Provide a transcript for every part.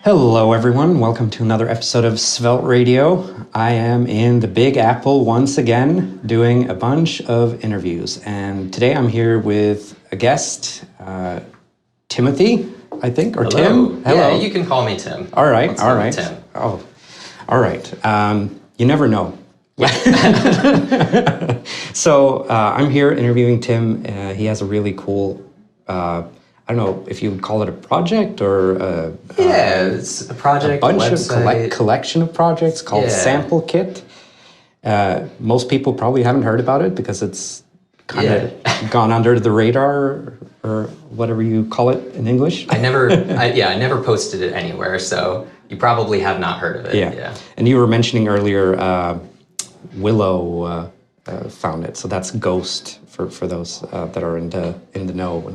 Hello, everyone. Welcome to another episode of Svelte Radio. I am in the Big Apple once again, doing a bunch of interviews. And today I'm here with a guest, Timothy, I think, or Hello. Tim. Hello. Yeah, you can call me Tim. All right, Let's all go right. with Tim. Oh, all right. You never know. So I'm here interviewing Tim. He has a really cool, I don't know if you would call it a project or It's a project, a bunch website. of collection of projects called SampleKit. Most people probably haven't heard about it because it's kind of gone under the radar or whatever you call it in English. I never posted it anywhere, so you probably have not heard of it. Yeah. And you were mentioning earlier Willow found it, so that's Ghost for those that are in the know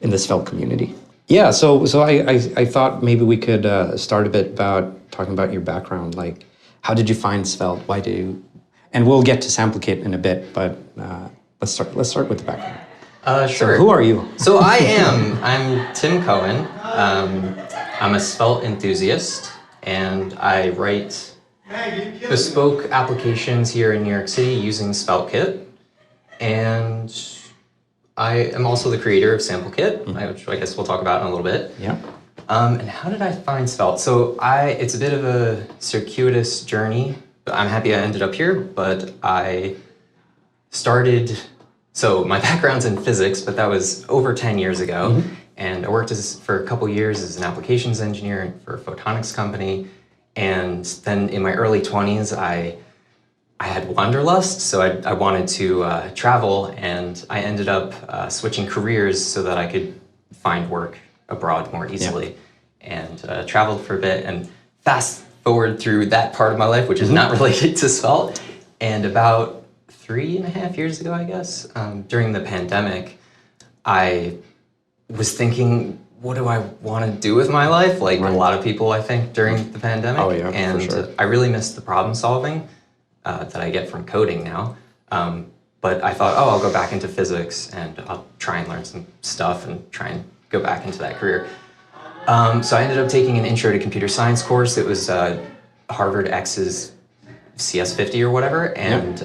in the Svelte community. Yeah, so I thought maybe we could start a bit about talking about your background. Like, how did you find Svelte? Why do you? And we'll get to SampleKit in a bit, but let's start with the background. Sure. So who are you? So I'm Tim Cohen. I'm a Svelte enthusiast, and I write bespoke applications here in New York City using SvelteKit. And I am also the creator of SampleKit, which I guess we'll talk about in a little bit. Yeah. And how did I find Svelte? So it's a bit of a circuitous journey. I'm happy I ended up here, but I started, so my background's in physics, but that was over 10 years ago. And I worked for a couple years as an applications engineer for a photonics company. And then in my early 20s, I had wanderlust, so I wanted to travel, and I ended up switching careers so that I could find work abroad more easily, and traveled for a bit. And fast forward through that part of my life, which is not related to Svelte, and about 3.5 years ago, I guess, during the pandemic, I was thinking, what do I want to do with my life? Like a lot of people, I think, during the pandemic. Oh, yeah, and for sure. I really missed the problem solving that I get from coding now. But I thought, I'll go back into physics and I'll try and learn some stuff and try and go back into that career. So I ended up taking an intro to computer science course. It was Harvard X's CS50 or whatever. And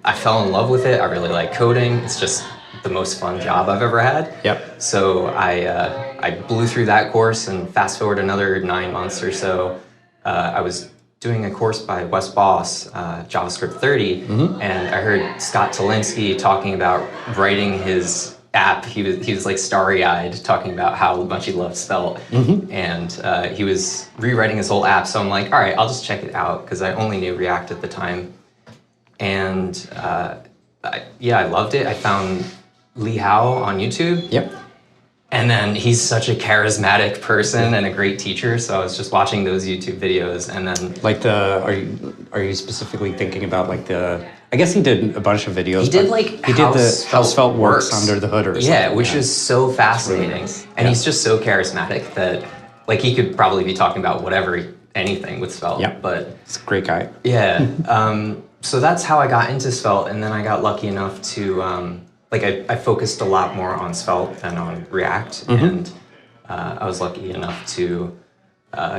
I fell in love with it. I really like coding. It's just the most fun job I've ever had. Yep. So I blew through that course, and fast forward another 9 months or so, I was doing a course by Wes Bos, JavaScript 30, and I heard Scott Tolinski talking about writing his app. He was like starry-eyed talking about how much he loved Svelte, and he was rewriting his whole app. So I'm like, all right, I'll just check it out, because I only knew React at the time. And I loved it. I found Lee Howe on YouTube. Yep. And then he's such a charismatic person and a great teacher, so I was just watching those YouTube videos, and then Like are you specifically thinking about like I guess he did a bunch of videos. he did like how Svelte works under the hood or something. Yeah, which is so fascinating. Really nice. And he's just so charismatic that like he could probably be talking about anything with Svelte. Yeah. But It's a great guy. yeah, so that's how I got into Svelte, and then I got lucky enough to I focused a lot more on Svelte than on React, and I was lucky enough to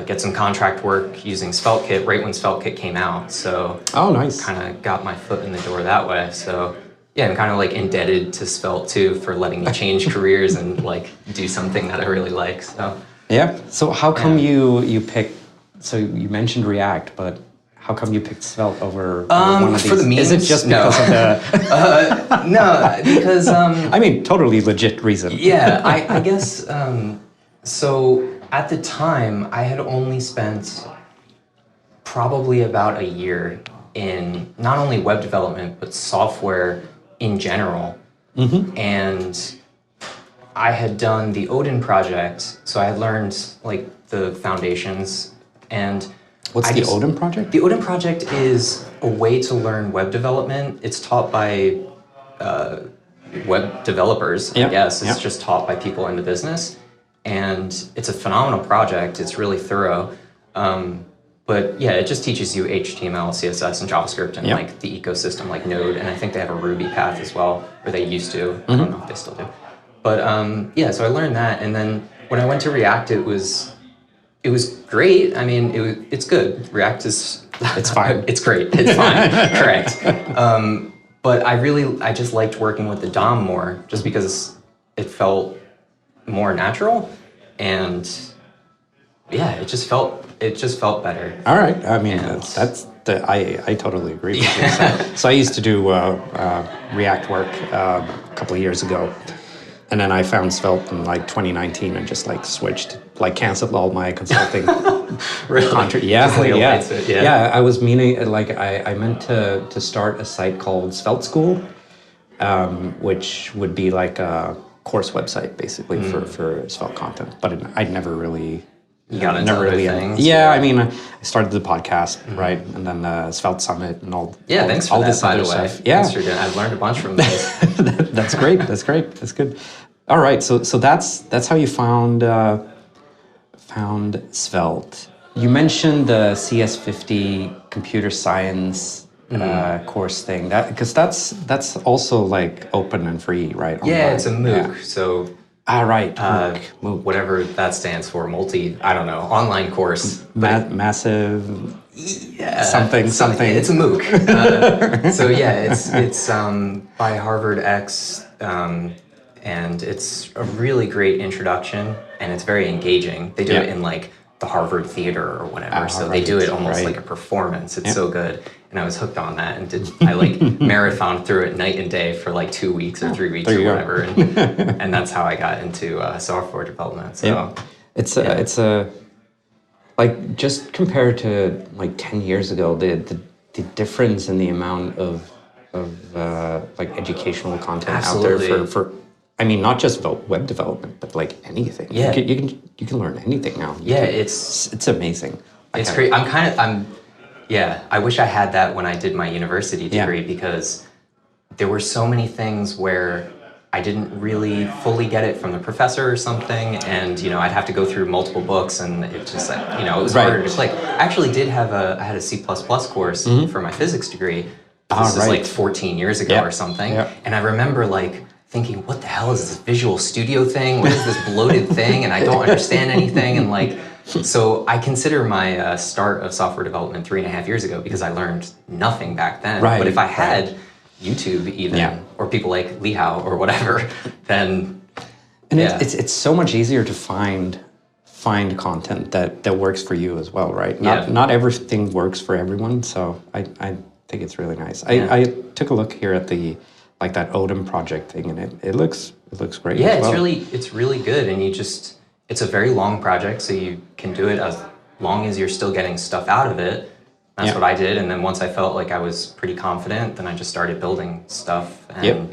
get some contract work using SvelteKit right when SvelteKit came out. So Nice. kind of got my foot in the door that way. So yeah, I'm kind of like indebted to Svelte too for letting me change careers and like do something that I really like. So Yeah. So how come you picked? So you mentioned React, but how come you picked Svelte over one of these? For the memes? Is it just because of the? no, because I mean, totally legit reason. yeah, I guess. So at the time, I had only spent probably about a year in not only web development but software in general, and I had done the Odin project, so I had learned like the foundations. And What's the Odin project? The Odin project is a way to learn web development. It's taught by web developers, I guess. It's just taught by people in the business. And it's a phenomenal project. It's really thorough. But yeah, it just teaches you HTML, CSS, and JavaScript, and like the ecosystem like Node. And I think they have a Ruby path as well, or they used to. I don't know if they still do. But yeah, so I learned that. And then when I went to React, it was It was great. I mean, it's good. React is... It's fine. It's great. It's fine. Correct. But I just liked working with the DOM more, just because it felt more natural, and yeah, it just felt better. All right. I mean, I totally agree with you. So I used to do React work a couple of years ago, and then I found Svelte in like 2019 and just like switched, like canceled all my consulting contract. Yeah. I was meaning, like, I meant to start a site called Svelte School, which would be like a course website basically for Svelte content, but I'd never really... You got into other things? Yeah, I mean, I started the podcast, right? And then Svelte Summit and all. Yeah, thanks for that, by the way. Stuff. Yeah. Thanks for doing. I've learned a bunch from this. That's great. That's great. That's good. All right, so that's how you found Svelte. You mentioned the CS50 computer science course thing. Because that's also like open and free, right? Yeah, online. it's a MOOC. Yeah. So. Right. MOOC. Whatever that stands for, I don't know, online course. Massive. Yeah. Something. It's a MOOC. So yeah, it's by Harvard X, and it's a really great introduction, and it's very engaging. They do it in like the Harvard Theater or whatever, so they do it almost like a performance. It's so good. And I was hooked on that, and I like marathon through it night and day for like 2 weeks or 3 weeks or whatever, and that's how I got into software development. So it's a like, just compared to like 10 years ago, the difference in the amount of like educational content out there for I mean, not just web development, but like anything. Yeah, you can learn anything now. It's amazing. It's great. I wish I had that when I did my university degree, because there were so many things where I didn't really fully get it from the professor or something, and I'd have to go through multiple books, and it just like it was harder to click. I actually did have I had a C++ course for my physics degree. This is like 14 years ago or something, and I remember like thinking, what the hell is this Visual Studio thing? What is this bloated thing? And I don't understand anything, and like. So I consider my start of software development 3.5 years ago, because I learned nothing back then. But if I had YouTube even, or people like Lihao or whatever, then it's so much easier to find content that works for you as well, right? Not everything works for everyone, so I think it's really nice. I took a look here at the like that Odin project thing, and it looks great. Yeah, as well. it's really good, and it's a very long project, so you can do it as long as you're still getting stuff out of it. That's what I did, and then once I felt like I was pretty confident, then I just started building stuff, and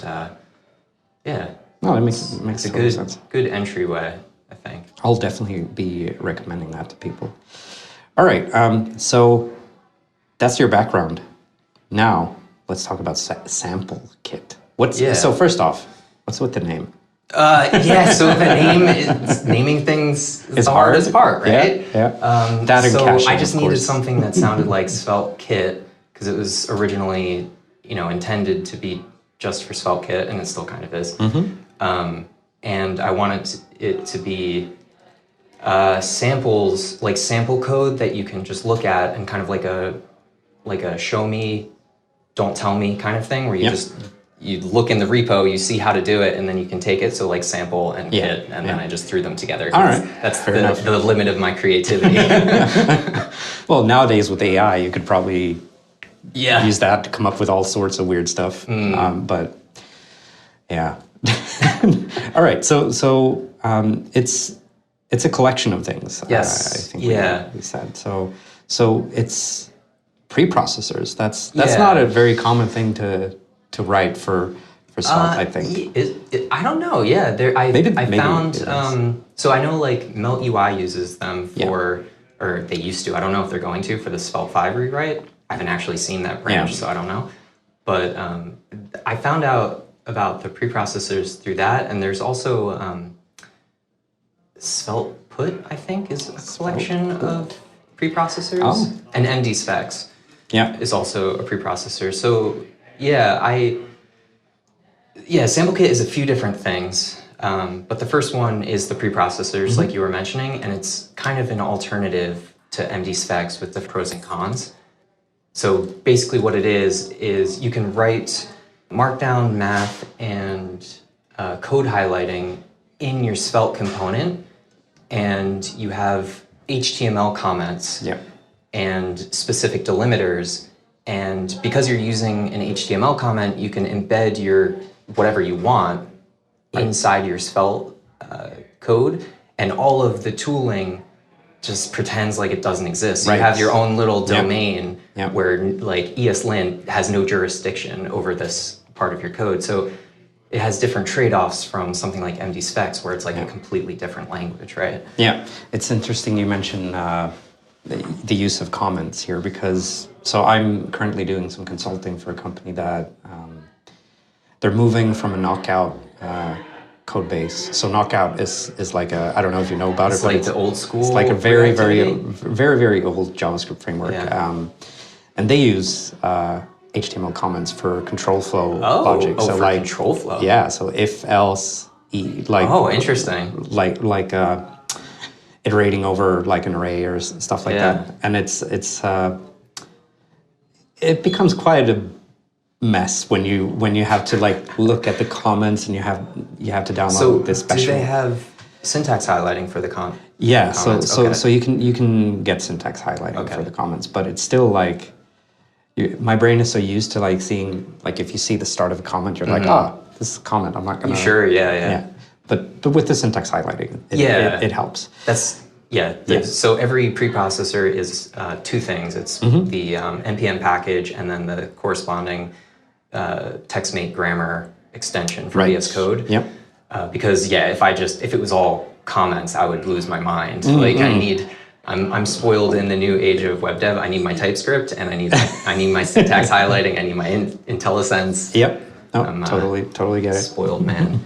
No, it makes a good entryway, I think. I'll definitely be recommending that to people. All right, so that's your background. Now let's talk about SampleKit. So first off, what's with the name? So the name is, naming things is the hardest part, right? That and caching, I just needed something that sounded like SvelteKit, because it was originally, intended to be just for SvelteKit, and it still kind of is. And I wanted it to be samples, like sample code that you can just look at, and kind of like a show me, don't tell me kind of thing, where you look in the repo, you see how to do it, and then you can take it. So like sample and kit, and then I just threw them together. All right. That's the limit of my creativity. Well, nowadays with AI, you could probably use that to come up with all sorts of weird stuff. But yeah. All right. So it's a collection of things. Yes. I think we said. So it's preprocessors. That's not a very common thing to write for Svelte, I think. I don't know. Yeah, I found. So I know like Melt UI uses them for, or they used to. I don't know if they're going to for the Svelte 5 rewrite. I haven't actually seen that branch, so I don't know. But I found out about the preprocessors through that, and there's also Svelte Put, I think, is a collection of preprocessors, and mdsvex is also a preprocessor. So SampleKit is a few different things. But the first one is the preprocessors, like you were mentioning, and it's kind of an alternative to mdsvex with the pros and cons. So basically what it is you can write Markdown, math, and code highlighting in your Svelte component, and you have HTML comments and specific delimiters. And because you're using an HTML comment, you can embed your whatever you want inside your Svelte code, and all of the tooling just pretends like it doesn't exist. So you have your own little domain where like ESLint has no jurisdiction over this part of your code. So it has different trade-offs from something like mdsvex, where it's like a completely different language, right? Yeah, it's interesting you mention the use of comments here, because so I'm currently doing some consulting for a company that they're moving from a knockout code base. So knockout is like a, I don't know if you know about It's it, but like the old school. it's like a very old JavaScript framework. And they use HTML comments for control flow logic. So for like control flow. Yeah, so if else like interesting. Like iterating over like an array or stuff like that. And it becomes quite a mess when you have to like look at the comments, and you have to download this special. Do they have syntax highlighting for the Yeah, comments? so you can get syntax highlighting for the comments, but it's still like my brain is so used to like seeing, like if you see the start of a comment, you're like, this is a comment. I'm not gonna. Sure, yeah. But with the syntax highlighting, it helps. So every preprocessor is two things. It's the npm package, and then the corresponding TextMate grammar extension for VS Code. Yep. Because if it was all comments, I would lose my mind. I'm spoiled in the new age of web dev. I need my TypeScript, and I need my syntax highlighting. I need my IntelliSense. Yep. Totally get it. Spoiled man.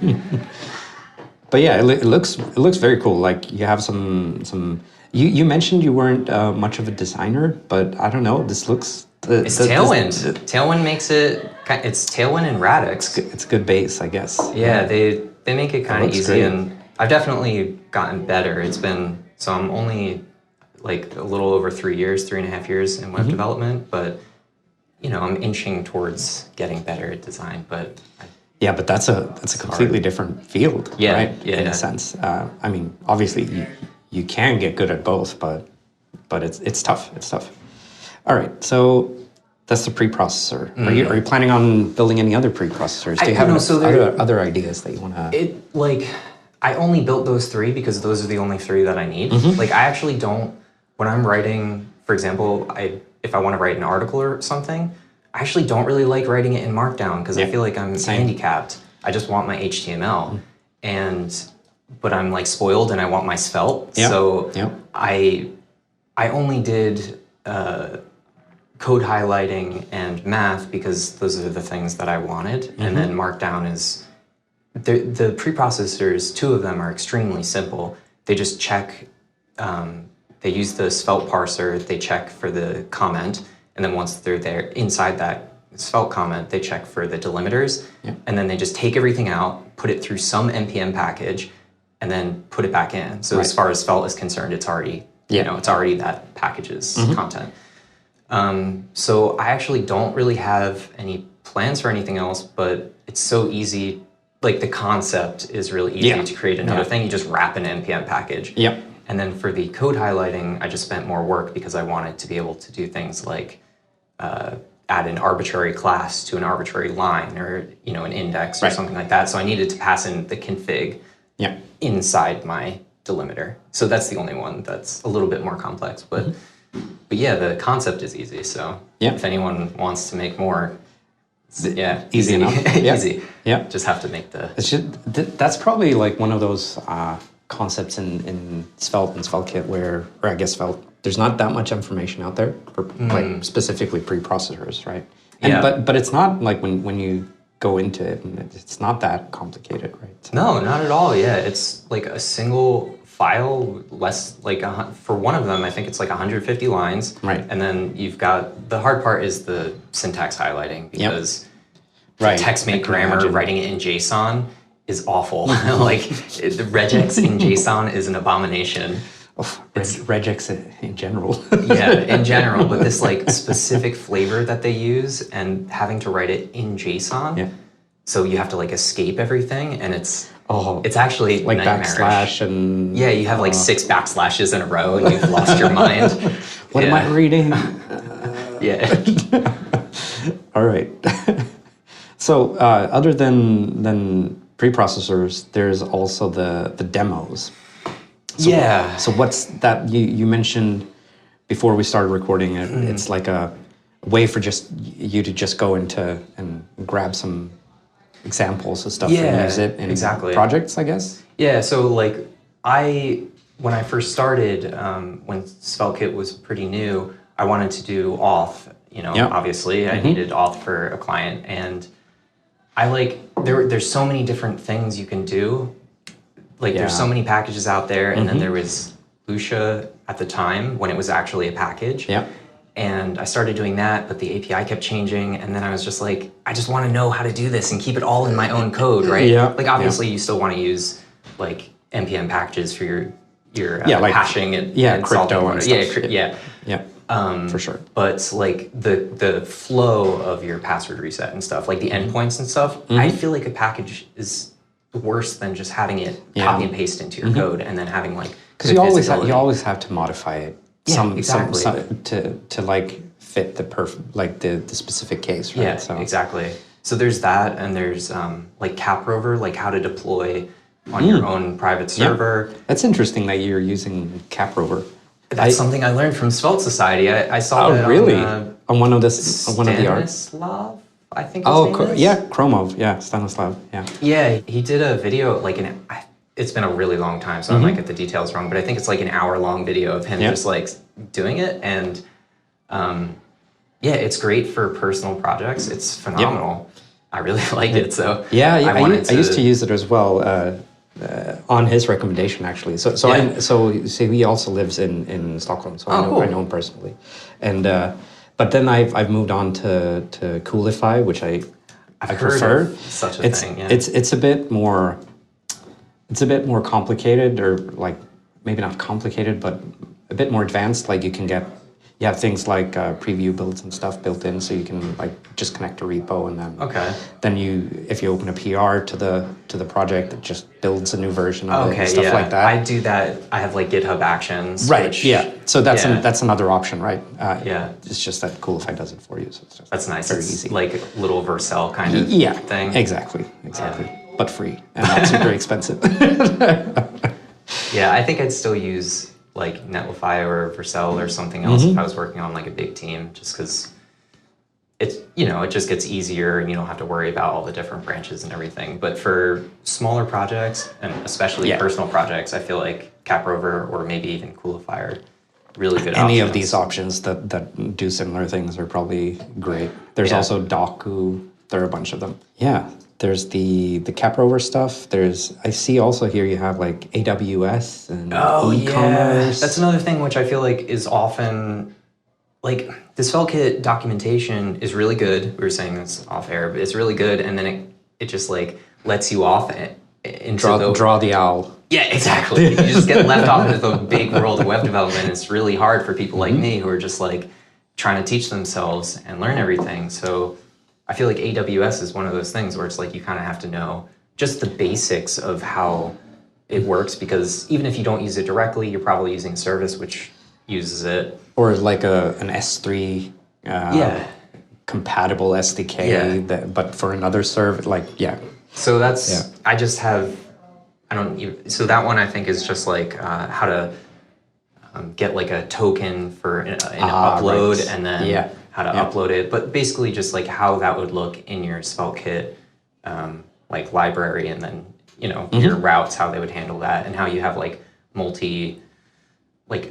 But yeah, it looks very cool. Like you have some. You mentioned you weren't much of a designer, but I don't know. This looks. It's Tailwind. Tailwind makes it. It's Tailwind and Radix. It's a good base, I guess. Yeah, they make it kind of easy, great. And I've definitely gotten better. So I'm only like a little over 3.5 years in web development, but I'm inching towards getting better at design. But but that's a completely different field, right? In a sense. I mean, obviously you can get good at both, but it's tough. It's tough. All right, so that's the preprocessor. Are you planning on building any other preprocessors? Do you have other ideas that you want to? I only built those 3 because those are the only 3 that I need. Like I actually don't. When I'm writing, for example, if I want to write an article or something, I actually don't really like writing it in Markdown because I feel like I'm handicapped. I just want my HTML, but I'm like spoiled and I want my Svelte. So I only did code highlighting and math because those are the things that I wanted. And then Markdown is the preprocessors. 2 of them are extremely simple. They just check. They use the Svelte parser. They check for the comment. And then once they're there inside that Svelte comment, they check for the delimiters. And then they just take everything out, put it through some npm package, and then put it back in. So as far as Svelte is concerned, it's already it's already that package's content. So I actually don't really have any plans for anything else, but it's so easy. Like the concept is really easy to create another thing. You just wrap an npm package. And then for the code highlighting, I just spent more work because I wanted to be able to do things like add an arbitrary class to an arbitrary line, or an index or something like that. So I needed to pass in the config inside my delimiter. So that's the only one that's a little bit more complex. But yeah, the concept is easy. So if anyone wants to make more, easy enough. Easy. Just have to make that's probably like one of those concepts in Svelte and SvelteKit or I guess Svelte, there's not that much information out there for like specifically preprocessors, right? But it's not like when you go into it, and it's not that complicated, right? So, no, not at all. Yeah, it's like a single file, less like for one of them, I think it's like 150 lines. Right. And then you've got the hard part is the syntax highlighting because the TextMate grammar, writing it in JSON is awful. Like the regex in JSON is an abomination. Oh, regex in general. Yeah, in general, but this like specific flavor that they use and having to write it in JSON. Yeah. So you have to like escape everything, and it's actually like nightmarish. backslash and yeah, you have like 6 backslashes in a row, and you've lost your mind. What am I reading? Yeah. All right. So other than preprocessors, there's also the demos. So what's that? You mentioned before we started recording it. It's like a way for just you to just go into and grab some examples of stuff and use it in projects, I guess. Yeah. So like when I first started, when SvelteKit was pretty new, I wanted to do auth. Obviously, I needed auth for a client, and I like there's so many different things you can do. Like there's so many packages out there, and then there was Lucia at the time when it was actually a package. Yeah. And I started doing that, but the API kept changing, and then I was just like, I just want to know how to do this and keep it all in my own code, right? Yeah. Like obviously you still want to use like npm packages for your like hashing and crypto and stuff. Yeah. For sure. But like the flow of your password reset and stuff, like the endpoints and stuff, I feel like a package is worse than just having it copy and paste into your code and then having like because you always have to modify it some to like fit the the specific case, right? Yeah, exactly. So there's that, and there's like caprover, like how to deploy on your own private server. That's interesting that you're using caprover. That's something I learned from Svelte Society. I saw that really? On one of the arts. Stanislav, I think his name is. Kromov, Stanislav, Yeah, he did a video like it's been a really long time, so I might get the details wrong, but I think it's like an hour-long video of him just like doing it, and it's great for personal projects. It's phenomenal. I really liked it, so I used to use it as well on his recommendation, actually. So he also lives in Stockholm, so I know him personally, and but then I've moved on to Coolify, which I prefer. Of such a thing. Yeah. It's a bit more. It's a bit more complicated, or like maybe not complicated, but a bit more advanced. Like you have things like preview builds and stuff built in, so you can like just connect a repo, and then if you open a PR to the project, it just builds a new version of it and stuff like that. I do that. I have like GitHub Actions. Right. So that's another option, right? It's just that Coolify does it for you. So it's just that's nice. Very it's easy. Like little Vercel kind of thing. Exactly. But free and not super expensive. Yeah, I think I'd still use like Netlify or Vercel or something else if I was working on like a big team, just because it's it just gets easier and you don't have to worry about all the different branches and everything. But for smaller projects and especially personal projects, I feel like caprover or maybe even Coolify are really good Any options. of these options that do similar things are probably great. There's also dokku. There are a bunch of them. Yeah. There's the caprover stuff. I see also here you have like AWS and e-commerce. That's another thing which I feel like is often like the SvelteKit documentation is really good. We were saying this off air, but it's really good, and then it just like lets you off into draw the owl. Yeah, exactly. You just get left off into the big world of web development. It's really hard for people like me who are just like trying to teach themselves and learn everything. So I feel like AWS is one of those things where it's like you kind of have to know just the basics of how it works, because even if you don't use it directly, you're probably using a service which uses it. Or like an S3 compatible SDK, but for another service, So that's, so that one I think is just like how to get like a token for an upload and then how to upload it. But basically just like how that would look in your SvelteKit like library, and then, your routes, how they would handle that, and how you have like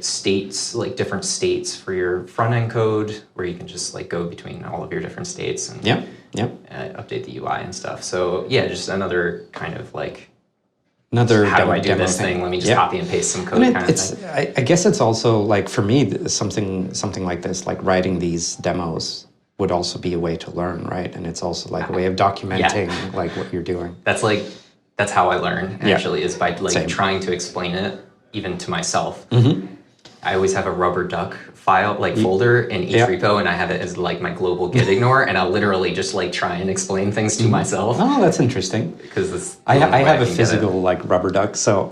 states, like different states for your front end code, where you can just like go between all of your different states and update the UI and stuff. So just another kind of like, how do I do this thing? Let me just copy and paste some code kind of thing. I guess it's also like, for me, something like this, like writing these demos would also be a way to learn, right? And it's also like a way of documenting like what you're doing. That's that's how I learn actually, is by like Same. trying to explain it even to myself. I always have a rubber duck file, like folder in each repo, and I have it as like my global git ignore, and I'll literally just like try and explain things to myself. Oh, that's interesting. Because I have a physical like rubber duck, so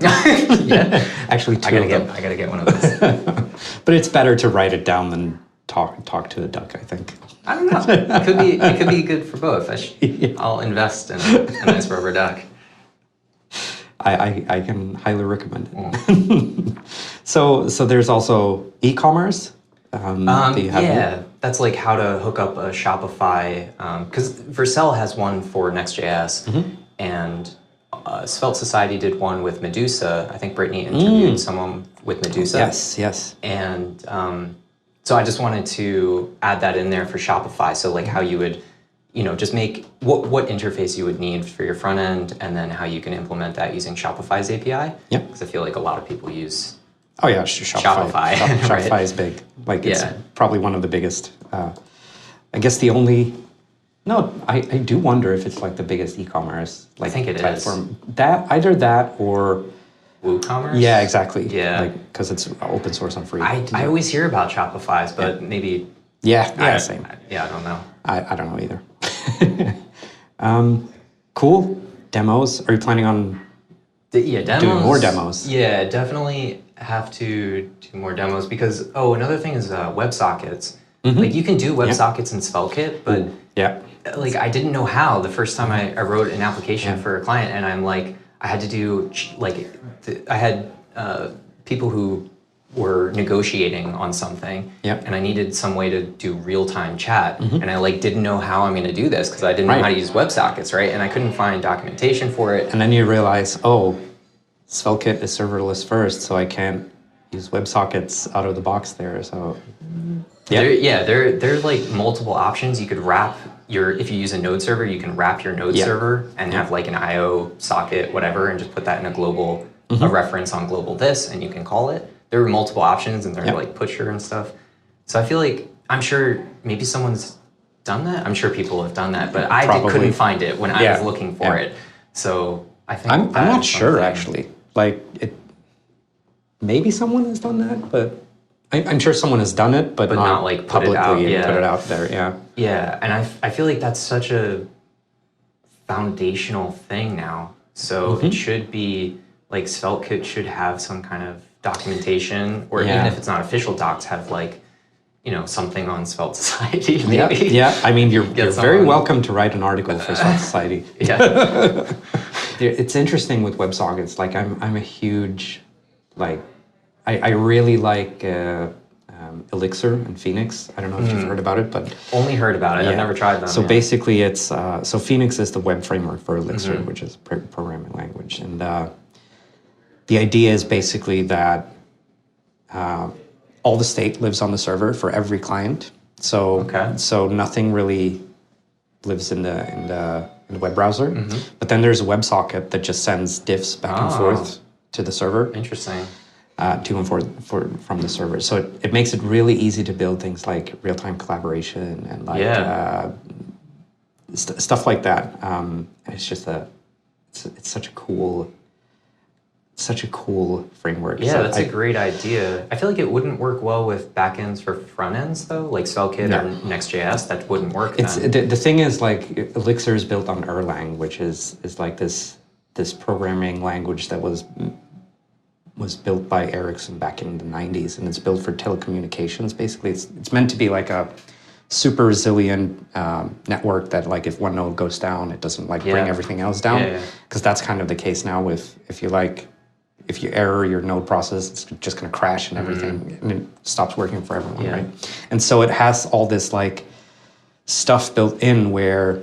actually I gotta get one of those. But it's better to write it down than talk to the duck, I think. I don't know. It could be good for both. I'll invest in a nice rubber duck. I can highly recommend it. So there's also e-commerce. Do you have any? That's like how to hook up a Shopify. Because Vercel has one for Next.js, and Svelte Society did one with Medusa. I think Brittany interviewed someone with Medusa. Yes. And so I just wanted to add that in there for Shopify. So like how you would, just make what interface you would need for your front end, and then how you can implement that using Shopify's API. Yep. Because I feel like a lot of people use Oh yeah, Shopify. Shopify right? is big. Like it's probably one of the biggest. I guess the only. No, I do wonder if it's like the biggest e-commerce. Like, I think it platform. That either that or WooCommerce. Yeah, exactly. Yeah, because it's open source and free. I always hear about Shopify's, but maybe. Same. I don't know. I don't know either. Cool demos. Are you planning on? Demos. Doing more demos. Yeah, definitely have to do more demos because another thing is WebSockets. Like you can do WebSockets in SvelteKit, but like I didn't know how the first time I wrote an application for a client, and I'm like I had to do I had people who were negotiating on something, and I needed some way to do real-time chat, and I like didn't know how I'm going to do this because I didn't know how to use WebSockets, right? And I couldn't find documentation for it. And then you realize, SvelteKit is serverless first, so I can't use WebSockets out of the box there. So there's like multiple options. You could wrap if you use a node server, you can wrap your node server and have like an IO socket, whatever, and just put that in a global a reference on global this, and you can call it. There were multiple options, and they're like pusher and stuff. So I feel like I'm sure maybe someone's done that. I'm sure people have done that, but couldn't find it when I was looking for it. So I think I'm not sure actually. Like maybe someone has done that, but I'm sure someone has done it, but not like publicly put it out there. Yeah, and I feel like that's such a foundational thing now. So it should be like SvelteKit should have some kind of documentation, or even if it's not official docs, have like something on Svelte Society. Maybe. I mean, you're very welcome to write an article for Svelte Society. It's interesting with WebSockets. Like I'm a huge I really like Elixir and Phoenix. I don't know if you've heard about it, but only heard about it. I've never tried them. So basically, it's so Phoenix is the web framework for Elixir, which is programming language, and the idea is basically that all the state lives on the server for every client. So nothing really lives in the web browser, but then there's a WebSocket that just sends diffs back and forth to the server. Interesting. To and from the server. So it makes it really easy to build things like real-time collaboration and stuff like that. And it's just it's such a cool framework. Yeah, that's a great idea. I feel like it wouldn't work well with backends for front ends though, like SvelteKit or Next.js. That wouldn't work. The thing is, like, Elixir is built on Erlang, which is like this programming language that was built by Ericsson back in the 90s, and it's built for telecommunications. Basically, it's meant to be like a super resilient network that, like, if one node goes down, it doesn't bring everything else down. Because that's kind of the case now with if you error your node process, it's just going to crash and everything, and it stops working for everyone, right? And so it has all this like stuff built in where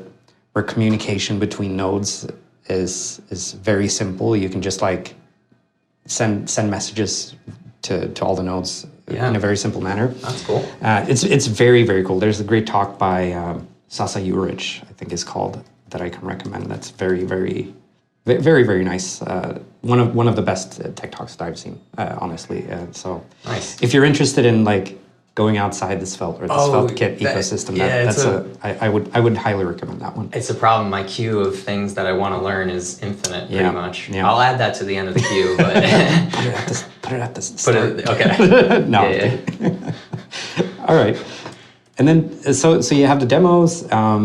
communication between nodes is very simple. You can just like send messages to all the nodes in a very simple manner. That's cool. It's very, very cool. There's a great talk by Sasa Juric, I think is called, that I can recommend. That's very, very, very, very nice. One of the best tech talks that I've seen, honestly. So nice. If you're interested in like going outside the Svelte or the Oh, SvelteKit ecosystem. yeah, I would highly recommend that one. It's a problem. My queue of things that I want to learn is infinite, pretty much. Yeah. I'll add that to the end of the queue, but put it at the start. okay. No. Yeah. All right. And then so you have the demos. Are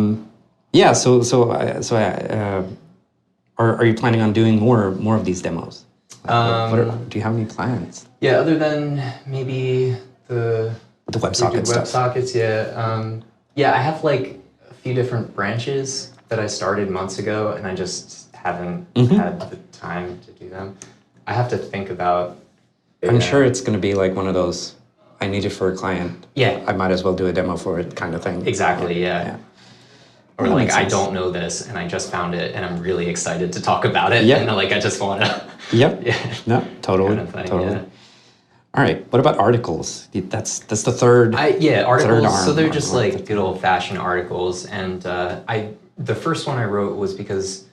you planning on doing more of these demos? Do you have any plans? Yeah, other than maybe the WebSocket stuff. WebSockets, yeah. I have like a few different branches that I started months ago, and I just haven't had the time to do them. I have to think about. I'm sure it's going to be like one of those, I need it for a client. Yeah. I might as well do a demo for it kind of thing. Exactly, yeah. Or That like, makes I sense. don't know this, and I just found it, and I'm really excited to talk about it, Yep. and like, I just want to... Yep. Yeah. No, totally. Kind of thing, totally. yeah. All right. What about articles? That's the third. Articles. third arm So they're just or- like good old fashioned articles, and the first one I wrote was because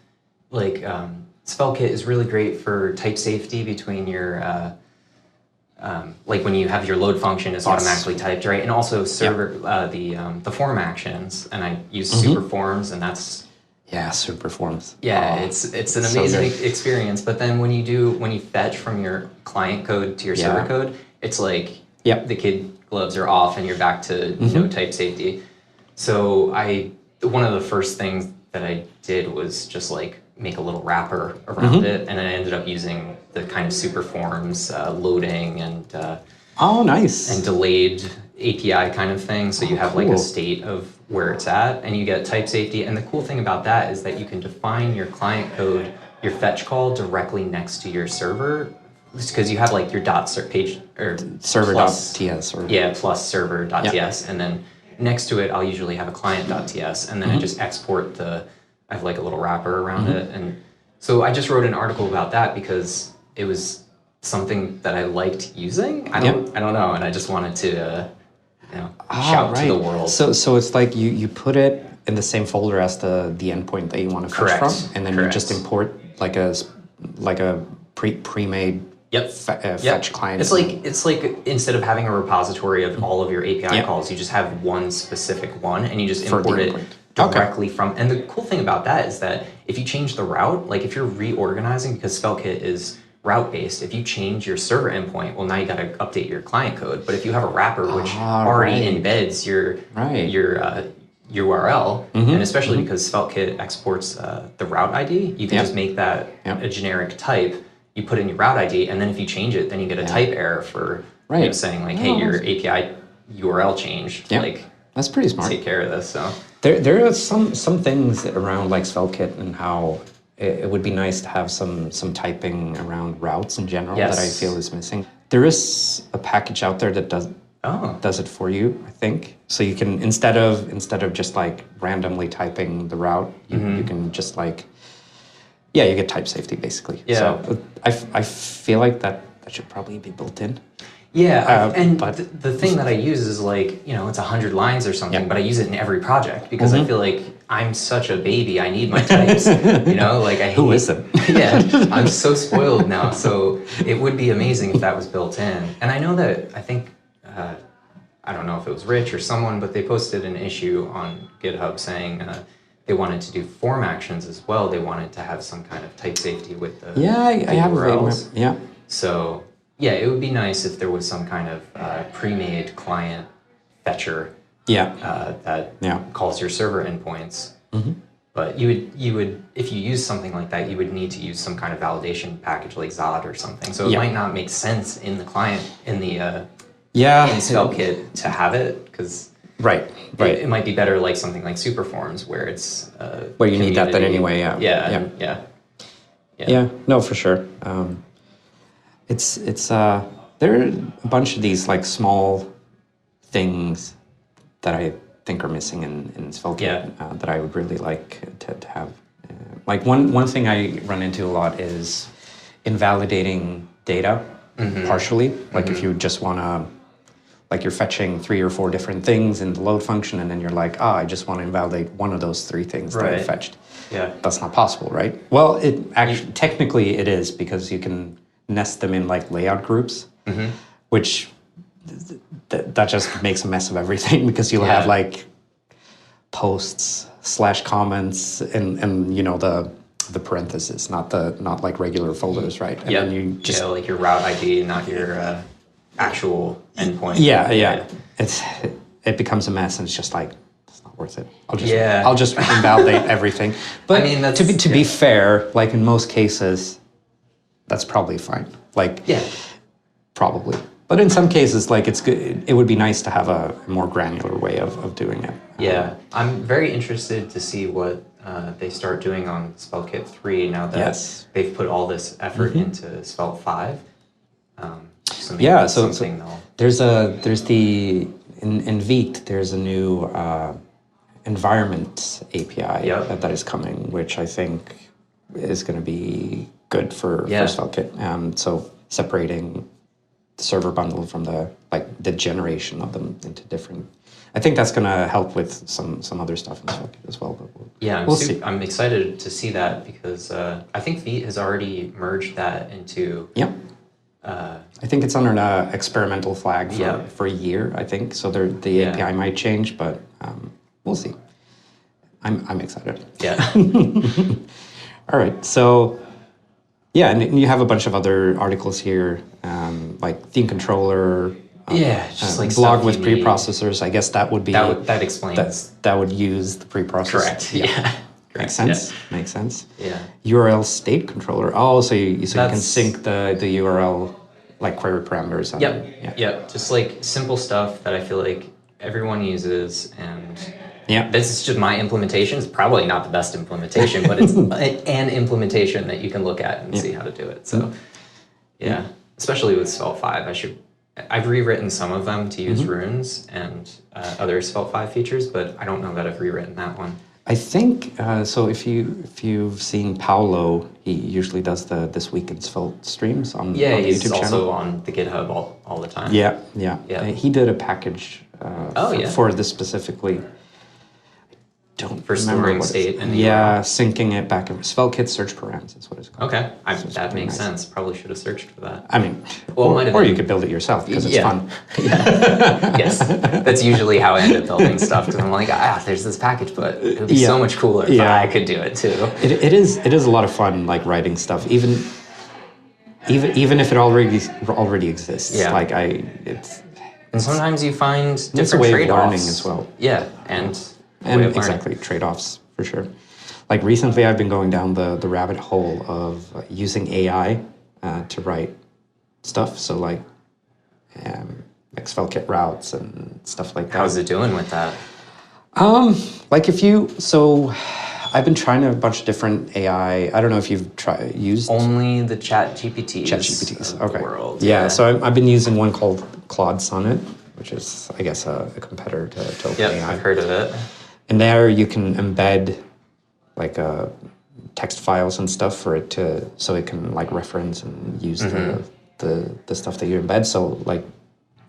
like SvelteKit is really great for type safety between your like when you have your load function is automatically typed, right? And also server the form actions, and I use super forms, and that's super forms. it's an so amazing good. experience. But then when you fetch from your client code to your server code, it's like the kid gloves are off and you're back to no type safety. So one of the first things that I did was just like make a little wrapper around it, and I ended up using the kind of super forms loading and Nice. and delayed API kind of thing. So you have like cool. a state of where it's at, and you get type safety. And the cool thing about that is that you can define your client code, your fetch call directly next to your server, because you have like your page or server.ts or plus server.ts, and then next to it I'll usually have a client.ts, and then I just export I have like a little wrapper around it. And so I just wrote an article about that because it was something that I liked using. I don't know, and I just wanted to shout to the world. So it's like you put it in the same folder as the endpoint that you want to fetch from, and then you just import like a pre-made fetch client. It's like instead of having a repository of all of your API calls, you just have one specific one, and you just import it directly from. And the cool thing about that is that if you change the route, like if you're reorganizing, because SvelteKit is route based, if you change your server endpoint, well, now you got to update your client code. But if you have a wrapper which already embeds your URL, and especially because SvelteKit exports the route ID, you can just make that a generic type. You put in your route ID, and then if you change it, then you get a type error for saying like, hey, your API URL changed. Like, that's pretty smart. Take care of this. So there are some things around like SvelteKit and how it would be nice to have some typing around routes in general that I feel is missing. There is a package out there that does it for you, I think. So you can instead of just like randomly typing the route, you can just like you get type safety basically. Yeah. So I feel like that should probably be built in. Yeah, the thing that I use is like, it's 100 lines or something, but I use it in every project because I feel like I'm such a baby. I need my types, like I hate... Who isn't? Yeah, I'm so spoiled now. So it would be amazing if that was built in. And I know that, I think, I don't know if it was Rich or someone, but they posted an issue on GitHub saying they wanted to do form actions as well. They wanted to have some kind of type safety with the I have URLs. Yeah. So... yeah, it would be nice if there was some kind of pre-made client fetcher that calls your server endpoints. But you would if you use something like that, you would need to use some kind of validation package like Zod or something. So it might not make sense in the client in SvelteKit to have it because it might be better like something like Superforms where it's where you need that anyway. Yeah. No, for sure. It's there are a bunch of these like small things that I think are missing in SvelteKit that I would really like to have. Like one thing I run into a lot is invalidating data partially. Like if you just want to, like you're fetching 3 or 4 different things in the load function, and then you're like, I just want to invalidate one of those 3 things that I fetched. Yeah, that's not possible, right? Well, it actually technically it is because you can nest them in like layout groups, which that just makes a mess of everything because you'll have like posts / comments and you know the parentheses, not like regular folders, right? And then you just like your route ID, not your actual endpoint. Yeah. It becomes a mess, and it's just like it's not worth it. I'll just invalidate everything. But I mean, to be fair, like in most cases, that's probably fine. Like probably. But in some cases, like it's good. It would be nice to have a more granular way of doing it. Yeah, I'm very interested to see what they start doing on SvelteKit 3 now that they've put all this effort into Svelte 5. So there's the in Vite there's a new environment API that is coming, which I think is going to be good for SvelteKit. So separating the server bundle from the generation of them into different. I think that's going to help with some other stuff in SvelteKit as well. But we'll see. I'm excited to see that because I think Vite has already merged that into. Yep. I think it's under an experimental flag for a year, I think. So the API might change, but we'll see. I'm excited. Yeah. All right. So, and you have a bunch of other articles here, like theme controller. Just like blog with preprocessors. I guess that would be... That explains. That would use the preprocessor. Correct. Yeah. Makes sense. Makes sense. Yeah. URL state controller. Oh, so you can sync the URL like query parameters. Yep. Just like simple stuff that I feel like everyone uses, and this is just my implementation. It's probably not the best implementation, but it's an implementation that you can look at and see how to do it. So especially with Svelte 5, I've rewritten some of them to use runes and other Svelte 5 features, but I don't know that I've rewritten that one. I think so. If you've seen Paolo, he usually does the This Week in Svelte streams on the he's YouTube channel. Also on the GitHub all the time. Yeah. He did a package for this specifically. For storing state and syncing it back in SvelteKit search params is what it's called. Okay, that makes sense. Probably should have searched for that. I mean, or you could build it yourself because it's fun. Yes, that's usually how I end up building stuff because I'm like, there's this package, but it would be so much cooler if I could do it too. It is a lot of fun, like writing stuff, even if it already exists. Yeah. And sometimes you find different trade-offs. Learning as well. Yeah, and exactly trade-offs for sure. Like recently I've been going down the rabbit hole of using AI to write stuff, so like SvelteKit routes and stuff like that. How's it doing with that? I've been trying a bunch of different AI. I don't know if you've used only the ChatGPTs of the world. So I've been using one called Claude Sonnet, which is I guess a competitor to OpenAI. Yeah, I've heard of it. And there you can embed like text files and stuff for it so it can like reference and use the stuff that you embed. So like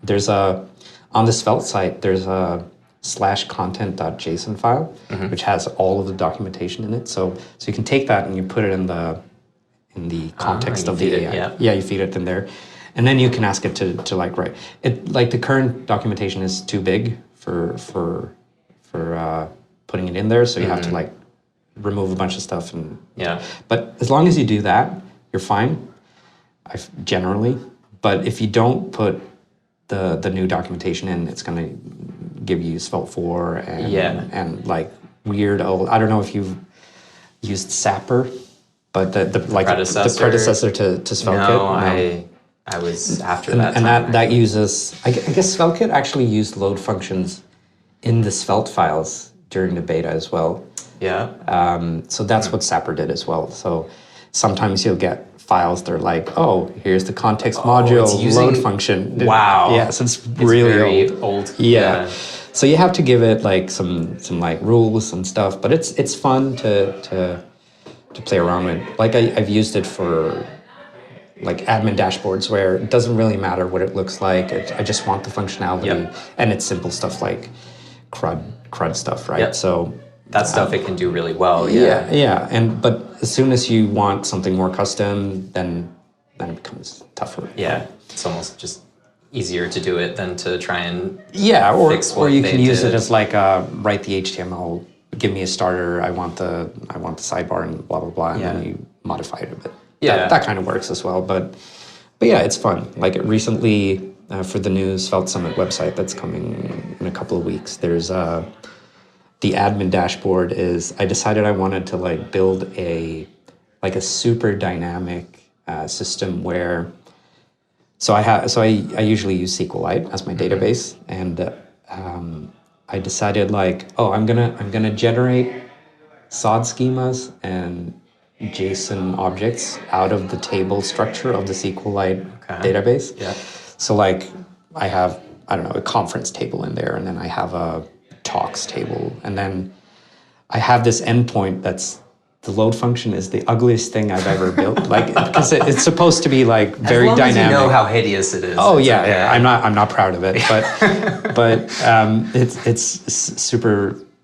there's on the Svelte site there's a /content.json file which has all of the documentation in it. So you can take that and you put it in the context of the AI. You feed it in there, and then you can ask it to like write it. Like the current documentation is too big for putting it in there, so you have to like remove a bunch of stuff but as long as you do that, you're fine. Generally, but if you don't put the new documentation in, it's going to give you Svelte 4 and like weird old. I don't know if you've used Sapper, but the predecessor to SvelteKit. No, I was after that. And that uses I guess SvelteKit actually used load functions in the Svelte files during the beta as well. So that's what Sapper did as well. So sometimes you'll get files that are like, here's the context module load function. Wow. Yeah, so it's really very old. Yeah. So you have to give it like some like rules and stuff, but it's fun to play around with. Like I've used it for like admin dashboards where it doesn't really matter what it looks like. I just want the functionality, and it's simple stuff like CRUD stuff, right? So that stuff it can do really well. But as soon as you want something more custom, then it becomes tougher. Yeah, it's almost just easier to do it than to try and fix what or you they can use did. it as like write the HTML, give me a starter. I want the sidebar and blah blah blah, and then you modify it a bit. Yeah, that kind of works as well. But yeah, it's fun. Like recently for the new Svelte Summit website that's coming in a couple of weeks, there's the admin dashboard is. I decided I wanted to like build a super dynamic system where. So I usually use SQLite as my database, and I decided like, I'm gonna generate SOD schemas and JSON objects out of the table structure of the SQLite database. Yeah. So like I have, I don't know, a conference table in there, and then I have a talks table, and then I have this endpoint that's the load function is the ugliest thing I've ever built. Like because it's supposed to be like very as long dynamic. As you know how hideous it is. Oh yeah, okay. yeah. I'm not proud of it, but it's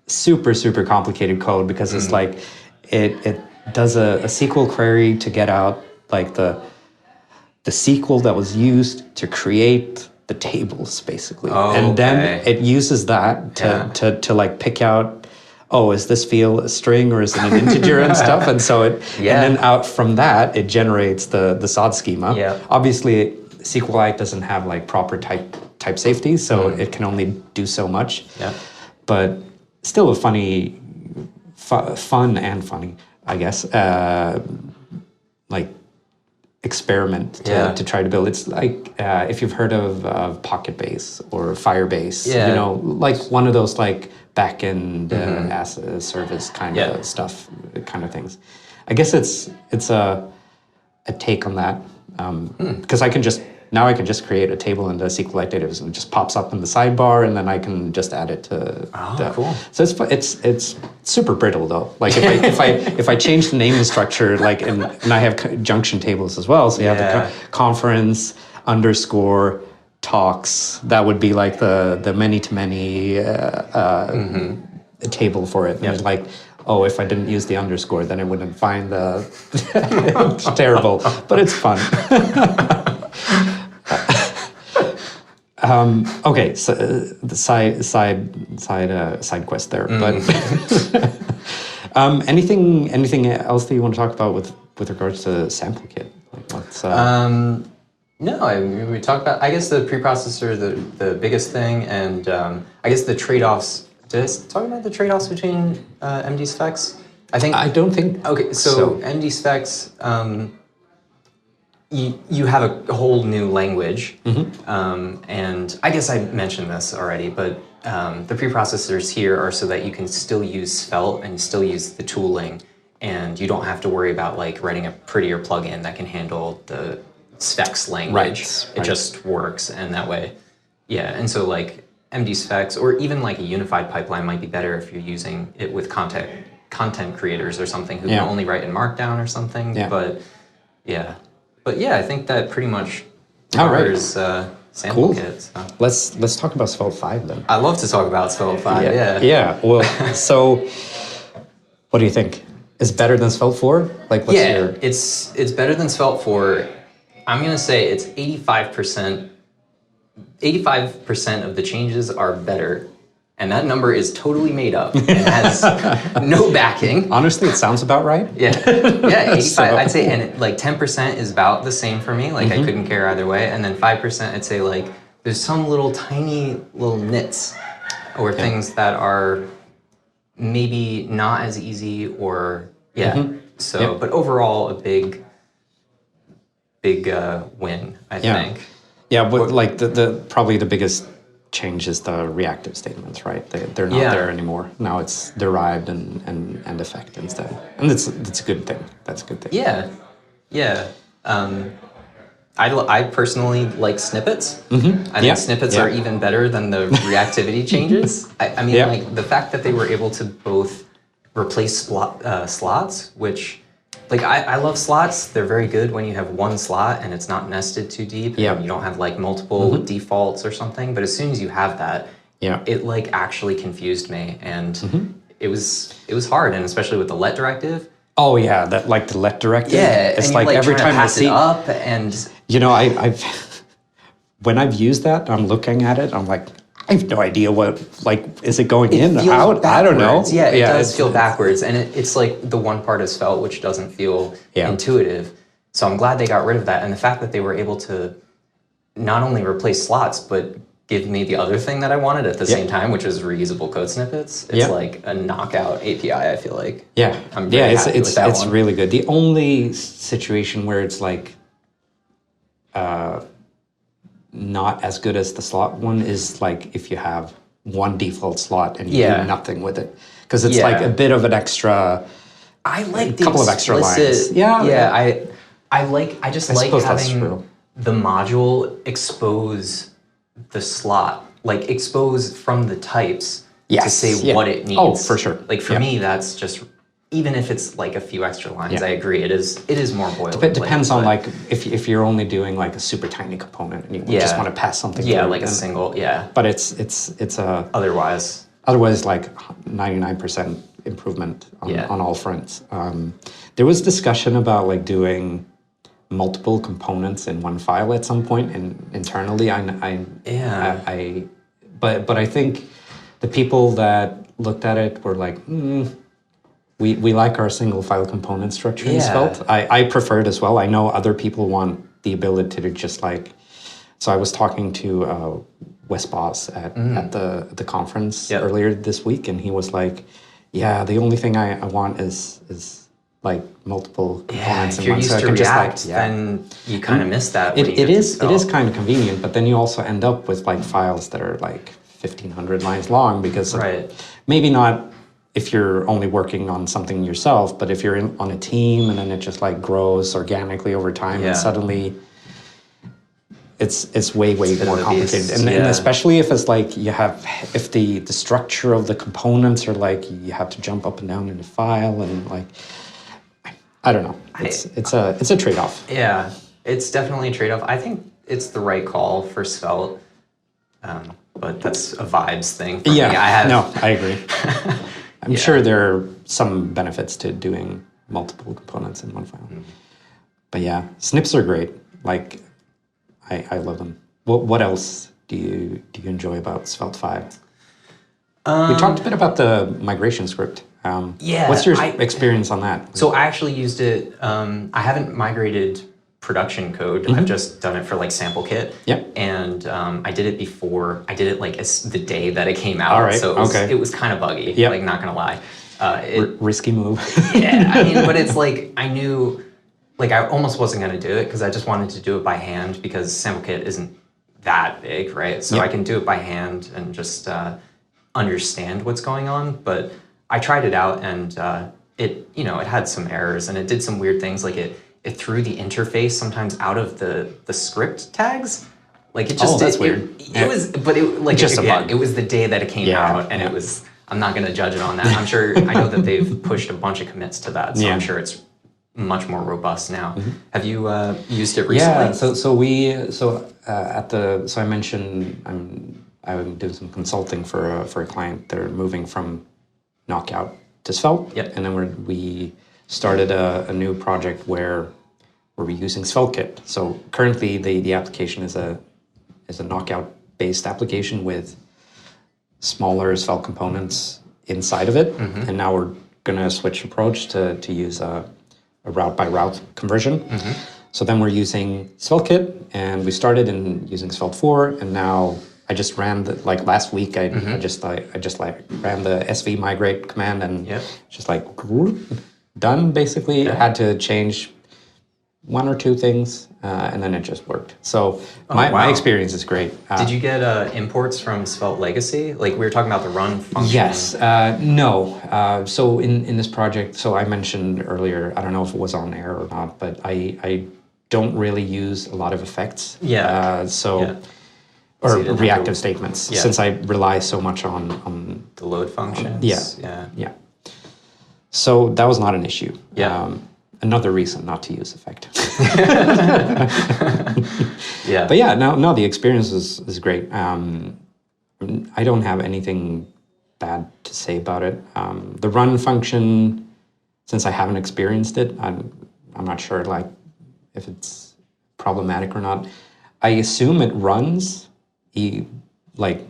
super complicated code because it's like it does a SQL query to get out like the SQL that was used to create the tables basically, and then it uses that to like pick out. Oh, is this field a string or is it an integer and stuff? And so and then out from that, it generates the SOD schema. Yeah. Obviously, SQLite doesn't have like proper type safety, so it can only do so much. Yeah. But still a fun and funny, I guess, like experiment to try to build. It's like if you've heard of Pocket Base or Firebase, you know, like one of those like backend as a service kind of stuff, kind of things. I guess it's a take on that because I can just create a table in the SQLite database and it just pops up in the sidebar, and then I can just add it to. Cool. So it's super brittle though. Like if I change the naming structure, like and I have junction tables as well, so you have the conference underscore talks. That would be like the many to many table for it. And it's like, if I didn't use the underscore, then it wouldn't find the. It's terrible, but it's fun. Okay, so the side quest there, but anything else that you want to talk about with regards to SampleKit? Like what's No, we talked about, I guess, the preprocessor, the biggest thing, and I guess the trade-offs. Did I talk about the trade-offs between mdsvex? I don't think. Okay, so mdsvex, you have a whole new language, and I guess I mentioned this already, but the preprocessors here are so that you can still use Svelte and still use the tooling, and you don't have to worry about like writing a prettier plugin that can handle the Svex language. It just works, and that way, and so like mdsvex or even like a unified pipeline might be better if you're using it with content creators or something who can only write in Markdown or something. But I think that pretty much covers SampleKit. Cool. So. Let's talk about Svelte 5 then. I love to talk about Svelte 5. Yeah. Well, so what do you think? Is it better than Svelte 4? Like, what's your... it's better than Svelte 4. I'm gonna say it's 85%. 85% of the changes are better, and that number is totally made up and has no backing. Honestly, it sounds about right. 85. So. I'd say, and like 10% is about the same for me. Like I couldn't care either way, and then 5%, I'd say like there's some tiny little nits or things that are maybe not as easy or but overall a big win, I think. Yeah, but like the probably the biggest change is the reactive statements, right? They're not there anymore. Now it's derived and effect instead, and that's a good thing. That's a good thing. Yeah. I personally like snippets. I think snippets are even better than the reactivity changes. I mean, like the fact that they were able to both replace slots, which. Like, I love slots. They're very good when you have one slot and it's not nested too deep. And you don't have, like, multiple defaults or something. But as soon as you have that, it, like, actually confused me. And it was hard, and especially with the let directive. Oh, yeah, that like the let directive. Yeah, it's and like every time I see... it up and... You know, I've when I've used that, I'm looking at it, I'm like, I have no idea what, like, is it going in or feels out? I don't know. backwards. Yeah, it does feel backwards. And it's like the one part of Svelte which doesn't feel intuitive. So I'm glad they got rid of that. And the fact that they were able to not only replace slots, but give me the other thing that I wanted at the same time, which was reusable code snippets. It's like a knockout API, I feel like. Yeah. I'm very happy with that it's one. really good. The only situation where it's like not as good as the slot one is like if you have one default slot and you do nothing with it. Because it's like a bit of an extra, I like a couple of extra lines. I just like having the module expose the slot, like expose from the types to say what it needs. Oh, for sure. Like for me, that's just, even if it's like a few extra lines, I agree. It is more boilerplate. It depends on like if you're only doing like a super tiny component and you just want to pass something. Yeah, through, like a single. Yeah. But it's a otherwise like 99% improvement on all fronts. There was discussion about like doing multiple components in one file at some point, and internally, but I think the people that looked at it were like, we like our single file component structure in Svelte. I prefer it as well. I know other people want the ability to just like, so I was talking to Wes Bos at the conference earlier this week, and he was like, yeah, the only thing I want is like multiple components if in you're one. used So I to can React, just then you kind of miss that. It is kind of convenient, but then you also end up with like files that are like 1,500 lines long because maybe not if you're only working on something yourself, but if you're on a team and then it just like grows organically over time and suddenly it's way more complicated. And especially if it's like if the structure of the components are like you have to jump up and down in the file and like, I don't know. It's a trade-off. Yeah, it's definitely a trade-off. I think it's the right call for Svelte, but that's a vibes thing for me. I agree. I'm sure there are some benefits to doing multiple components in one file. But yeah, snips are great. Like, I love them. What else do you enjoy about Svelte 5? We talked a bit about the migration script. What's your experience on that? So I actually used it. I haven't migrated production code. I've just done it for like SampleKit. Yep. And I did it before. I did it like the day that it came out. All right. So it was kind of buggy. Yep. Like, not gonna lie. Risky move. Yeah, I mean, but it's like I knew, like I almost wasn't gonna do it because I just wanted to do it by hand because SampleKit isn't that big, right? So I can do it by hand and just understand what's going on. But I tried it out and it had some errors and it did some weird things. Like it threw the interface sometimes out of the script tags. Like it just that's weird. It was, but it like just a bug. It was the day that it came out, and it was. I'm not going to judge it on that. I'm sure. I know that they've pushed a bunch of commits to that, so I'm sure it's much more robust now. Have you used it recently? Yeah. So I mentioned I'm doing some consulting for a client. They're moving from Knockout to Svelte. Yep. And then we started a new project where we're using SvelteKit. So currently the application is a Knockout based application with smaller Svelte components inside of it. And now we're going to switch approach to use a route by route conversion. So then we're using SvelteKit, and we started in using Svelte 4, and now I just ran last week. I just ran the sv migrate command and just like done basically. I had to change one or two things, and then it just worked. So my experience is great. Did you get imports from Svelte Legacy? Like we were talking about the run function. Yes. No. So in this project, so I mentioned earlier, I don't know if it was on air or not, but I don't really use a lot of effects. Or reactive statements, since I rely so much on the load functions. Yeah. So that was not an issue. Another reason not to use effect. But yeah, no, the experience is great. I don't have anything bad to say about it. The run function, since I haven't experienced it, I'm not sure like if it's problematic or not. I assume it runs, like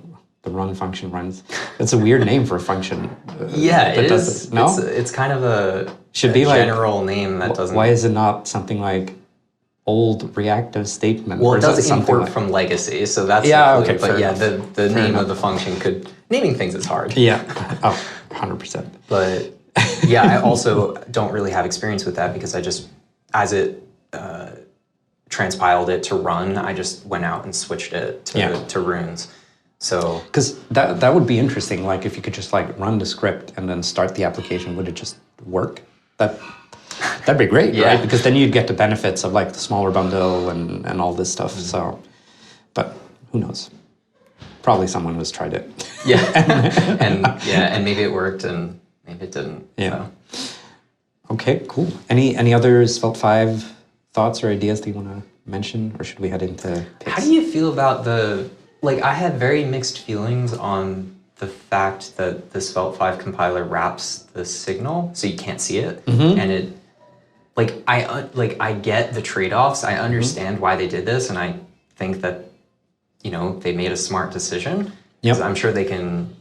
the run function runs. It's a weird name for a function. Yeah, it is. Does no? It's kind of a Should be like general name that doesn't. Why is it not something like old reactive statement? Well, or it is does something import from legacy, so that's Yeah, the clue. okay, But fair yeah, enough. the name enough. of the function could naming things is hard. Yeah. Oh, 100%. But yeah, I also don't really have experience with that because I just, as it transpiled it to run, I just went out and switched it to runes. So because that would be interesting. Like if you could just like run the script and then start the application, would it just work? That'd be great, right? Because then you'd get the benefits of like the smaller bundle and all this stuff. So, but who knows? Probably someone has tried it. Yeah, and maybe it worked and maybe it didn't. Yeah. So. Okay, cool. Any other Svelte 5 thoughts or ideas that you want to mention, or should we head into picks? How do you feel about I had very mixed feelings on the fact that the Svelte 5 compiler wraps the signal so you can't see it. Mm-hmm. And it, I get the trade-offs. I understand why they did this, and I think that, they made a smart decision. Yep. I'm sure they can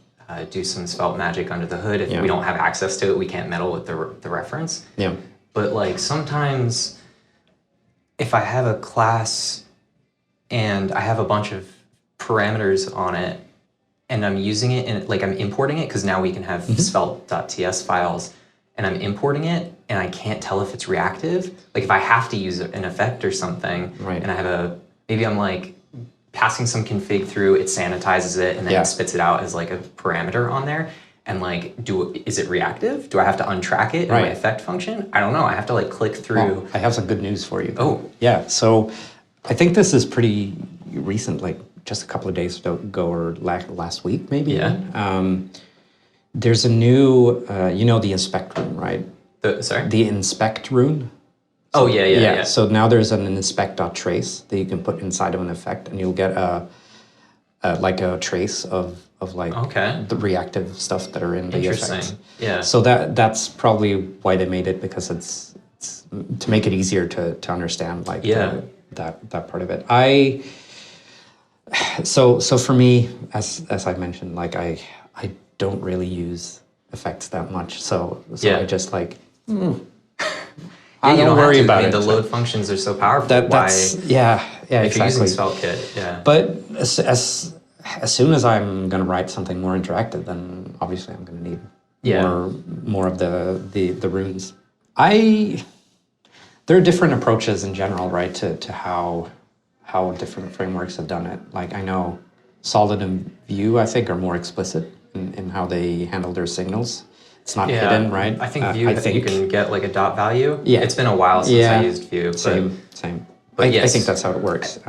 do some Svelte magic under the hood. If we don't have access to it, we can't meddle with the reference. Yeah. But sometimes if I have a class and I have a bunch of parameters on it and I'm using it and I'm importing it because now we can have svelte.ts files and I'm importing it and I can't tell if it's reactive. Like if I have to use an effect or something and I have maybe I'm passing some config through, it sanitizes it and then it spits it out as a parameter on there. And is it reactive? Do I have to untrack it in my effect function? I don't know. I have to click through. Well, I have some good news for you. Oh. Yeah. So I think this is pretty recent, just a couple of days ago or last week, maybe. Yeah. There's a new, the inspect rune, right? Sorry? The inspect rune. Oh, yeah. So now there's an inspect.trace that you can put inside of an effect, and you'll get a trace of the reactive stuff that are in the effects. Yeah. So that's probably why they made it, because it's to make it easier to understand that part of it. So for me, as I mentioned, I don't really use effects that much. So I just I don't worry about it. The load functions are so powerful. That's if exactly. you're using SvelteKit, But as soon as I'm going to write something more interactive, then obviously I'm going to need more of the runes. There are different approaches in general, right, to how different frameworks have done it. I know Solid and Vue, I think, are more explicit in how they handle their signals. It's not hidden, right? I think Vue, you can get a dot value. Yeah. It's been a while since I used Vue. Same. But I think that's how it works.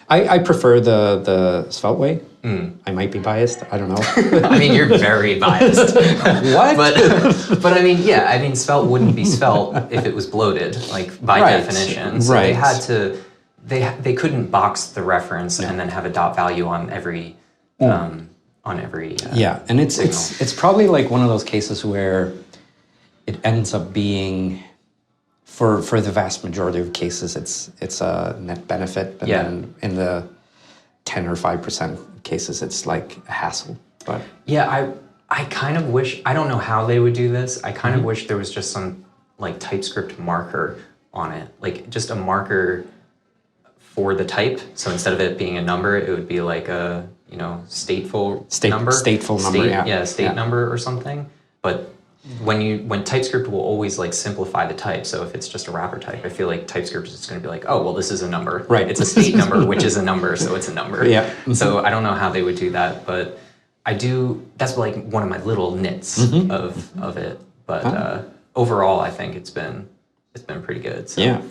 I prefer the Svelte way. I might be biased. I don't know. I mean, you're very biased. What? But Svelte wouldn't be Svelte if it was bloated, by definition. So they had to. They couldn't box the reference and then have a dot value on every. And it's probably one of those cases where it ends up being, for the vast majority of cases, it's a net benefit, and then in the 10 or 5% cases, it's a hassle. But I kind of wish, I don't know how they would do this. I kind of wish there was just some TypeScript marker on it, just a marker for the type. So instead of it being a number, it would be a stateful number, number or something. But when TypeScript will always simplify the type. So if it's just a wrapper type, I feel like TypeScript is just going to be oh, well, this is a number. Right. It's a state number, which is a number, so it's a number. Yeah. So I don't know how they would do that, but I do. That's one of my little nits of it. But overall, I think it's been pretty good. So. Yeah.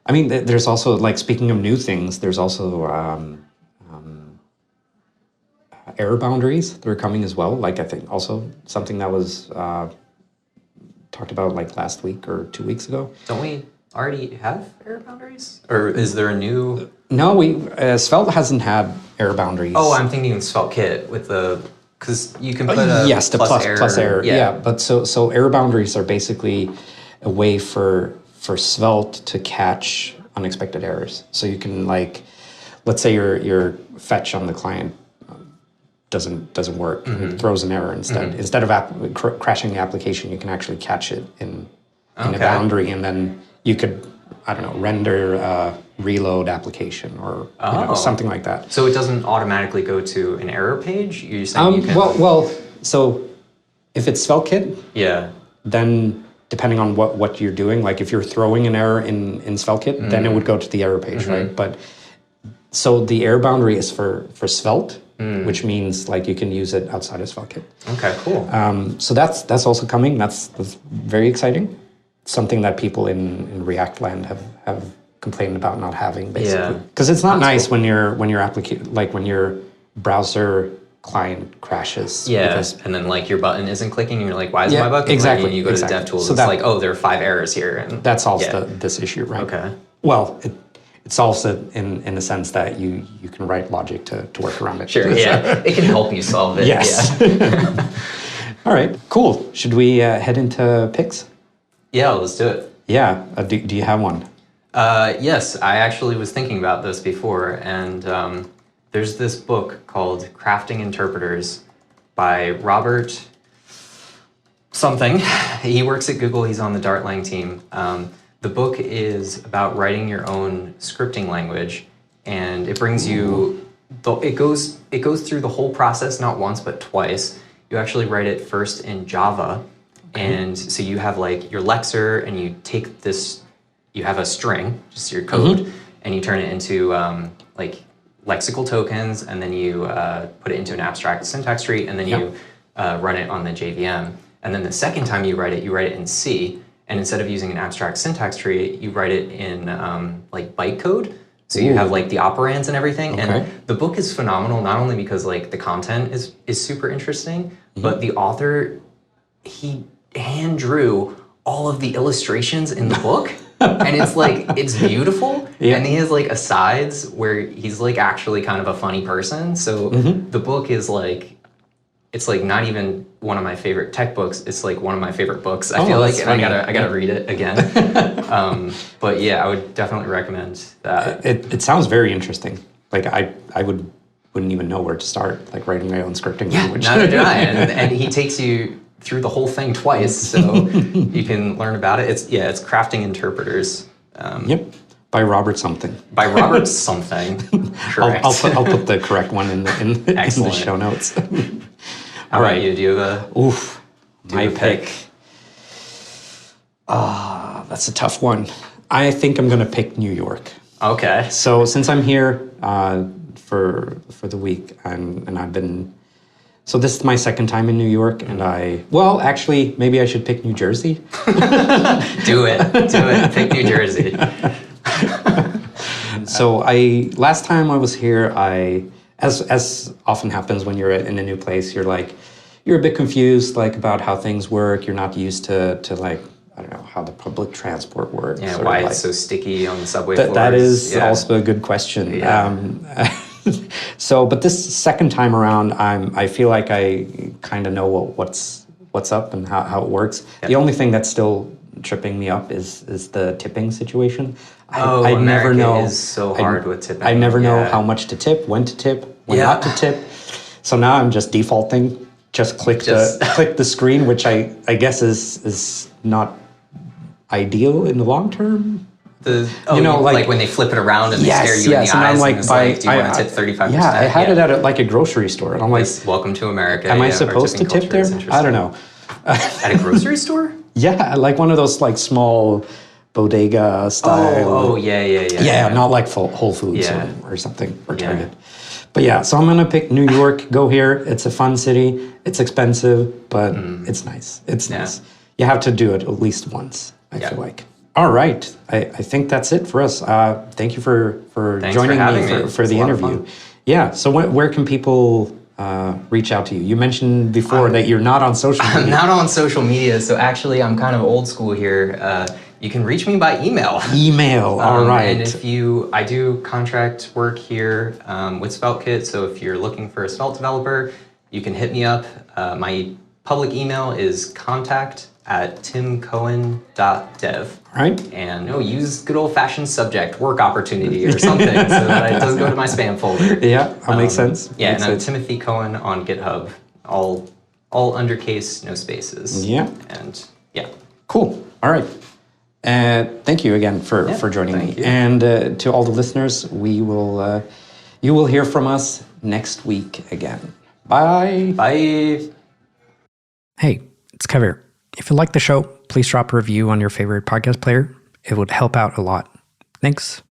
I mean, there's also, speaking of new things, there's also error boundaries that are coming as well. I think also something that was talked about last week or 2 weeks ago. Don't we already have error boundaries? Or is there a new... No, Svelte hasn't had error boundaries. Oh, I'm thinking SvelteKit with the... Because you can put the plus error. Yeah, but so error boundaries are basically a way for Svelte to catch unexpected errors. So you can let's say your fetch on the client doesn't work, and it throws an error instead. Instead of crashing the application, you can actually catch it in a boundary, and then you could, I don't know, render a reload application or something like that. So it doesn't automatically go to an error page? You're saying you can... Well, so if it's SvelteKit, yeah, then depending on what you're doing, like if you're throwing an error in SvelteKit, then it would go to the error page, right? But so the error boundary is for Svelte, which means like you can use it outside of SvelteKit. Okay, cool. So that's also coming. That's very exciting. Something that people in React land have complained about not having, basically, because it's not nice when your when your browser client crashes. Yeah, and then like your button isn't clicking, and you're like, why is my button exactly, clicking? And you go to DevTools, so it's like, oh, there are 5 errors here. And that solves this issue, right? Okay. Well, it solves it in the sense that you can write logic to work around it. Sure, yeah. It can help you solve it. Yes. Yeah. All right, cool. Should we head into picks? Yeah, let's do it. Yeah. Do you have one? Yes, I actually was thinking about this before, and there's this book called Crafting Interpreters by Robert something. He works at Google. He's on the Dartlang team. The book is about writing your own scripting language, and it brings you. It goes through the whole process, not once but twice. You actually write it first in Java, and so you have like your lexer, and you take this. You have a string, just your code, and you turn it into like lexical tokens, and then you put it into an abstract syntax tree, and then you run it on the JVM. And then the second time you write it in C. And instead of using an abstract syntax tree, you write it in like bytecode. So you have like the operands and everything. And the book is phenomenal, not only because like the content is super interesting, but the author, he hand drew all of the illustrations in the book. And it's like, it's beautiful. And he has like asides where he's like actually kind of a funny person. So the book is like, it's like not even one of my favorite tech books. It's like one of my favorite books. I feel like I gotta read it again. But yeah, I would definitely recommend that. It sounds very interesting. Like I wouldn't even know where to start, like writing my own scripting language. Neither did I. And he takes you through the whole thing twice, so you can learn about it. It's Crafting Interpreters. By Robert something. By Robert something. Correct. I'll put the correct one in the show notes. All right, you do you have my pick. That's a tough one. I think I'm going to pick New York. Okay. So since I'm here for the week, and I've been, so this is my second time in New York, and actually maybe I should pick New Jersey. Do it. Pick New Jersey. So last time I was here, as often happens when you're in a new place, you're a bit confused like about how things work. You're not used to like, I don't know, how the public transport works. Yeah, why it's so sticky on the subway floors. That is also a good question. Yeah. But this second time around, I feel like I kind of know what's up and how it works. Yep. The only thing that's still tripping me up is the tipping situation. I never know. Is so hard with tipping. I never know how much to tip, when to tip, when not to tip. So now I'm just defaulting. Just click the screen, which I guess is not ideal in the long term. Like when they flip it around and they stare you in the eyes, and I'm like, do you want to tip 35%? Yeah, I had it at like a grocery store, and I'm like, welcome to America. Am I supposed to tip there? I don't know. At a grocery store? Yeah, like one of those like small bodega style. Yeah, not like Whole Foods or something, or Target. But yeah, so I'm going to pick New York. Go here. It's a fun city. It's expensive, but it's nice. It's nice. You have to do it at least once, I feel like. All right. I think that's it for us. Thank you for joining me for the interview. Yeah. So where can people reach out to you? You mentioned before that you're not on social media. I'm not on social media, so actually I'm kind of old school here. You can reach me by email. All right. And I do contract work here with SvelteKit, so if you're looking for a Svelte developer, you can hit me up. My public email is contact at timcohen.dev. All right. And use good old-fashioned subject, work opportunity or something, so that it doesn't go to my spam folder. Yeah, that makes sense. Yeah, makes and I'm sense. Timothy Cohen on GitHub, all undercase, no spaces. Yeah. And yeah. Cool. All right. Thank you again for joining me. you. And to all the listeners, you will hear from us next week again. Bye. Bye. Hey, it's Kev here. If you like the show, please drop a review on your favorite podcast player. It would help out a lot. Thanks.